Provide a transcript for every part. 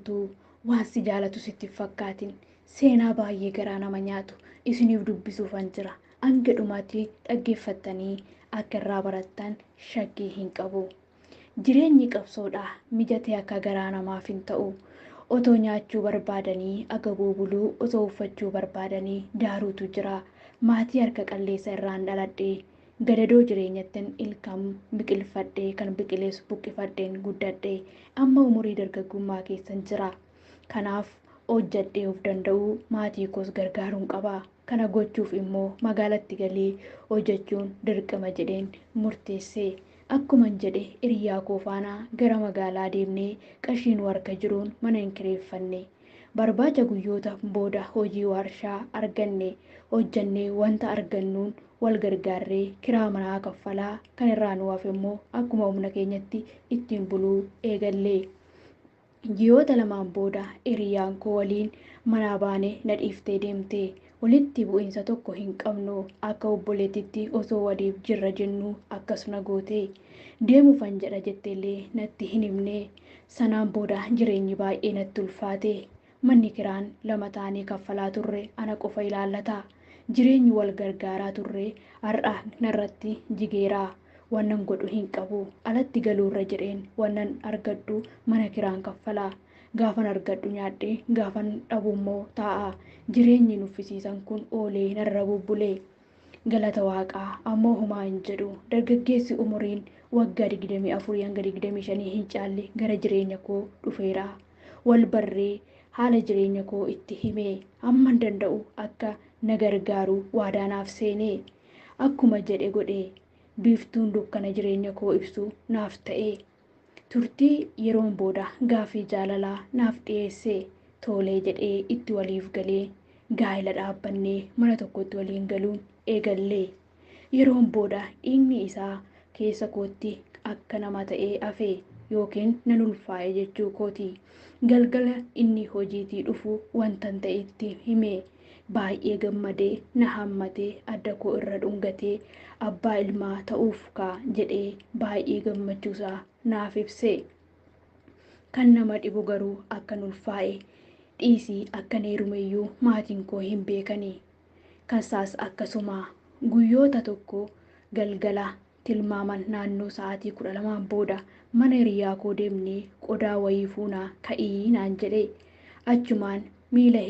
homtuu waan si jaalatu sitti fakkaatin seenaa baay'ee garaa nama nyaatu isiniif dubbisuufan jira hanga dhumaatti dhaggeeffattanii akka irraa barattan shakkii hin qabu. Jireenyi qabsoodha mijatee akka garaa namaaf hin ta'u. Otoo nyaachuu barbaadanii agaboo buluu otoo uffachuu barbaadanii daaruutu jira. Maatii harka qalleessa irraan dhaladhee gadadoo jireenyattiin ilkaan biqilfadhee kan biqilees buqqifadheen guddadhee amma umurii dargaggummaa keessan jira. Kanaaf hojjadhee of danda'uu maatii koos gargaaruun qaba. Kana gochuuf immoo magaalatti galee hojjechuun dirqama jedheen murteessee. Akkuman jedhe hiriyaa koo faana gara magaalaa deemnee qarshiin harka jiruun mana hin kireeffanne. Barbaacha guyyoota booda hojii warshaa arganne hojjannee wanta argannuun wal gargaarree kiraa manaa kaffalaa kan irraa nu hafe immoo akkuma humna keenyatti ittiin buluu eegallee. Ji'oota lamaan booda hiriyaan koo waliin manaa baanee na dhiiftee deemte. Walitti bu'iinsa tokko hin qabnu akka obboleettitti osoo waliif jirra jennu akkasuma goote. Deemuufan jedha jetteellee natti hin himne. Sanaan booda jireenyi baay'ee natti ulfaate. Manni kiraan lama taanee kaffalaa turre ana qofa ilaallata. Jireenyi wal gargaaraa turre har'a narratti jigeeraa. Wannan godhu hin qabu. Alatti galuurra jedheen wannan argadhu mana kiraan kaffalaa. Gaafan argadhu nyaadhee gaafan dhabu immoo taa'a. Jireenyi nuffisiisan kun oolee narra bubbulee. Galata waaqaa ammoo humaa hin jedhu. Dargaggeessi umuriin waggaa 24 hanga 25 hin caalle gara jireenya koo dhufeera. Wal barree haala jireenya koo itti himee hamman danda'u akka na gargaaru waadaanaaf seenee. Akkuma jedhe godhee biiftuun dukkana jireenya koo ibsu naaf ta'ee. Turtii yeroon booda gaafii jaalalaa naaf dhiyeessee tolee jedhee itti waliif galee gaa'ela dhaabbannee mana tokkotti waliin galuun eegallee. Yeroon booda dhiigni isaa keessa kootti akka nama ta'ee hafee yookiin nan ulfaa'e jechuu kooti. Galgala inni hojiitii dhufu wantan ta'etti himee baay'ee gammadee na hammatee adda koo irra dhungatee abbaa ilmaa ta'uuf kaa jedhee baay'ee gammachuusaa naaf ibsee. Kan nama dhibu garuu akkan ulfaa'e dhiisii akkan heerumeyyuu maatiin koo hin beekanii. Kansaas akkasuma guyyoota tokko galgala tilmaaman naannoo sa'aatii 12 booda mana hiriyaa koo deemnee qodaa wayii fuunaa ka'ii naan jedhe. Achumaan miila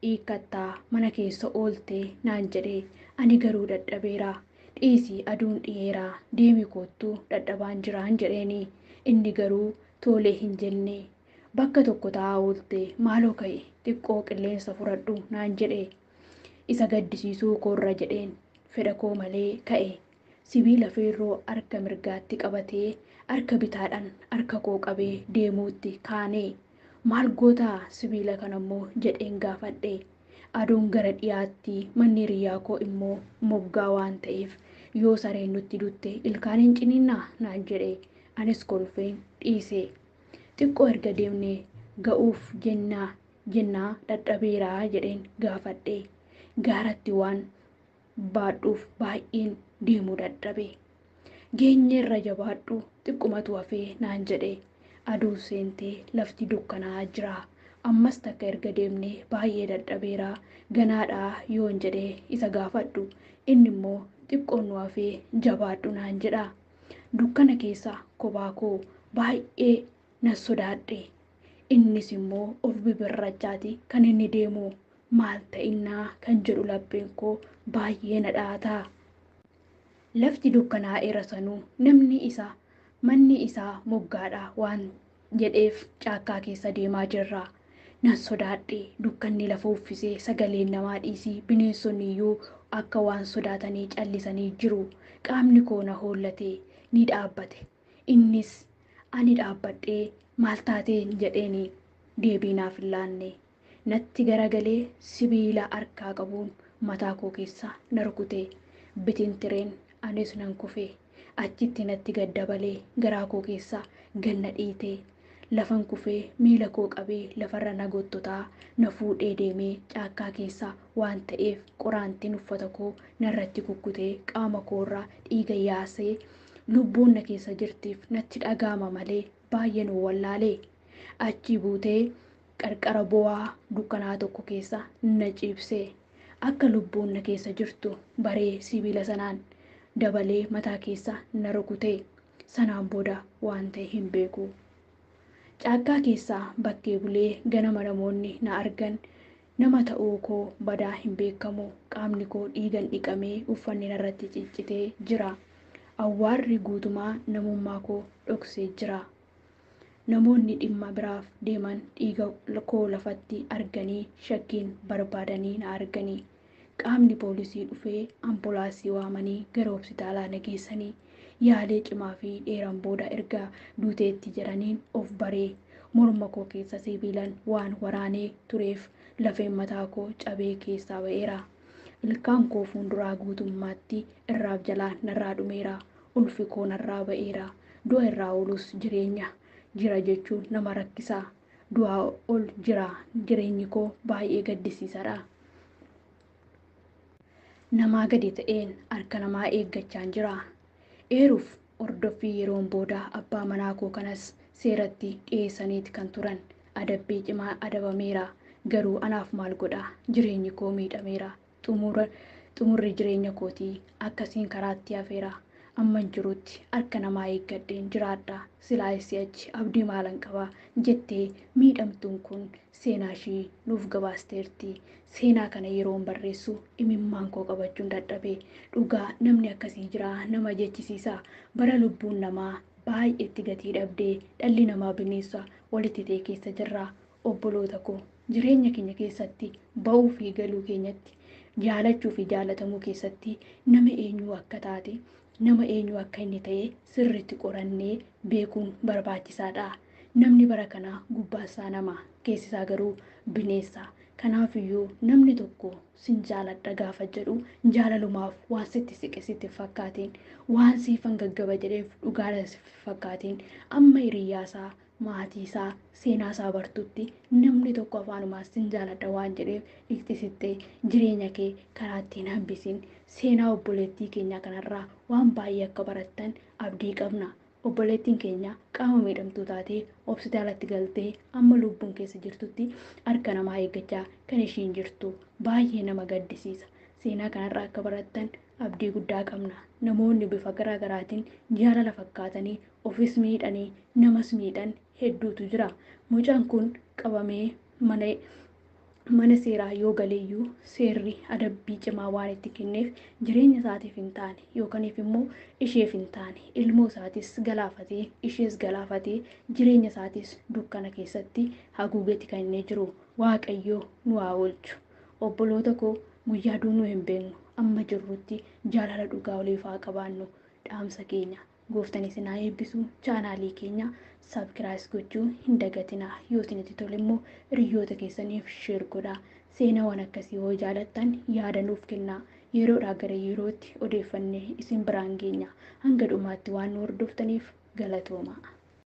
hiikkattaa mana keessa ooltee naan jedhe. Ani garuu dadhabeera. Dhiisii aduun dhiyeeraa deemi koottuu dadhabaan jiraan jedheeni. Inni garuu tolee hin jenne. Bakka tokko taa'aa oolte maaloo ka'e xiqqoo qilleensa fudhadhu naan jedhe. Isa gaddisiisuu koorra jedheen fedha koo malee ka'e. Sibiila feerroo harka mirgaatti qabatee harka bitaadhaan harka koo qabee deemuutti kaanee. Maal gootaa sibiila kanammoo jedheen gaafadhe. Aduun gara dhiyaatti manni hiriyaa koo immoo moggaa waan ta'eef yoo sareen nutti dutte ilkaan hin ciniinnaa naan jedhe. Anis kolfeen dhiise. Xiqqoo erga deemnee ga'uuf jennaa dadhabeeraa jedheen gaafadhe. Gaaratti waan baadhuuf baay'een deemuu dadhabe. Geenyeerra jabaadhu xiqqumatu hafee naan jedhe. Aduu seentee lafti dukkanaa'aa jira. Ammas takka erga deemnee baay'ee dadhabeeraa ganaadhaa yoon jedhee isa gaafadhu. Inni immoo xiqqoon nu hafee jabaadhu naan jedha. Dukkana keessa kophaa koo baay'ee nan sodaadhe. Innis immoo of bibirrachaati kan inni deemu. Maal ta'innaa kan jedhu lapheen koo baay'ee na dhaataa. Lafti dukkanaa'eera sanuu manni isaa moggaadha waan jedheef caakkaa keessa deemaa jirra. Nan sodaadhe dukkanni lafa uffisee sagaleen namaa dhiisii bineensonni iyyuu akka waan sodaatanii callisanii jiru. Qaamni koo na hoollatee ni dhaabbate. Innis ani dhaabbadhee maal taateen jedheeni deebii naaf hin laanne. Natti garagalee sibiila harkaa qabuun mataa koo keessa na rukute. Bitintireen anis nan kufe. Achitti natti gaddabalee garaa koo keessa ganna dhiite. Lafan kufee miila koo qabee lafarra na gottotaa na fuudhee deemee caakkaa keessa waan ta'eef qoraantiin uffata koo narratti kukkutee qaama koorraa dhiiga yaasee lubbuun na keessa jirtiif natti dhagaama malee baay'ee nu wallaalee. Achi buutee qarqara bu'aa dukkanaa tokko keessa na ciibsee akka lubbuun na keessa jirtu baree sibiila sanaan dabalee mataa keessa na rukutee sanaan booda waan ta'e hin beeku. Caakkaa keessaa bakkee bulee ganama namoonni na argan nama ta'uu koo badaa hin beekamu. Qaamni koo dhiigan dhiqamee uffanni narratti ciccitee jira. Awwaarri guutumaa namummaa koo dhoksee jira. Namoonni dhimma biraaf deeman dhiiga koo lafatti arganii shakkiin barbaadanii na arganii. Qaamni poolisii dhufee ambulaansii waamanii gara hospitaalaa na geessanii yaalee cimaa fi dheeraan booda erga duuteetti jedhaniin of baree morma koo keessa sibiilaan waan waraanee tureef lafeen mataa koo cabee keessaa ba'eera. Ilkaan koo fuulduraa guutummaatti irraaf jalaa narraa dhumeera. Ulfi koo narraa ba'eera. Du'a irraa oolus jira jechuun nama rakkisaa. Du'aa ol jira jireenyi koo baay'ee gaddisiisaadha. Namaa gadi ta'een harka namaa eeggachaan jira. Eeruuf ordoffii yeroon booda abbaa manaa koo kanas seeratti dhiyeessaniiti kan turan. Adabbii cimaa adabameera. Garuu anaaf maal godha? Jireenyi koo miidhameera. Xumurri jireenya kootii akkasiin karaatti hafeera. Amman jirutti harka namaa eeggadheen jiraadha. Silaa si'achi abdii maalan qaba jettee miidhamtuun kun seenaa ishii nuuf gabaasteerti. Seenaa kana yeroon barreessu imimmaan koo qabachuun dadhabee dhugaa namni akkasii jira nama jechisiisa. Bara lubbuun namaa baay'eetti gatii dhabdee dhalli namaa bineensa walitti ta'e keessa jirra. Obboloota koo jireenya keenya keessatti ba'uu fi galuu keenyatti jaalachuu fi jaalatamuu keessatti nama eenyuu akka taate nama eenyuu akka inni ta'e sirriitti qorannee beekuun barbaachisaadha. Namni bara kanaa gubbaasaa nama keessisaa garuu bineensa. Kanaafiyyuu namni tokko sin jaaladha gaafa jedhu jaalalumaaf waan sitti siqe sitti fakkaateen waan siifan gaggaba jedheef dhugaadha sitti fakkaateen amma hiriyyaasaa maatiisaa seenaasaa bartutti namni tokko afaanumaas sin jaaladha waan jedheef dhiqxisittee jireenya kee karaa ittiin hambisin. Seenaa obboleettii keenya kanarraa waan baay'ee akka barattan abdii qabna. Obboleettiin keenya qaama miidhamtuu taatee hospitaalatti galtee amma lubbuun keessa jirtutti harka namaa eeggachaa kan ishiin jirtu baay'ee nama gaddisiisa. Seenaa kanarraa akka barattan abdii guddaa qabna. Namoonni bifa garaa garaatiin jaalala fakkaatanii ofis miidhanii namas miidhan hedduutu jira. Mucaan kun qabamee mana seeraa yoo galeeyyuu seerri adabbii cimaa waan itti kenneef jireenya isaatiif hin taane yookaaniif immoo isheef hin taane ilmoo isaatis galaafatee ishees galaafatee jireenya isaatis dukkana keessatti haguugetti kan inni jiru. Waaqayyoo nu haa oolchu. Obboloota koo guyyaa duunuu hin beeknu amma jirrutti jaalala dhugaa waliif haa qabaannu. Dhaamsa keenya gooftaan isin haa eebbisu. Chaanaalii keenya sabskiraayib gochuu hin dagatinaa. Yoo isinitti tole immoo hiriyoota keessaniif sheer godhaa. Seenaawwan akkasii yoo jaalattan yaada nuuf kennaa. Yeroodhaa gara yerootti odeeffannee isin biraan geenya. Hanga dhumaatti waan nu hordoftaniif galatooma.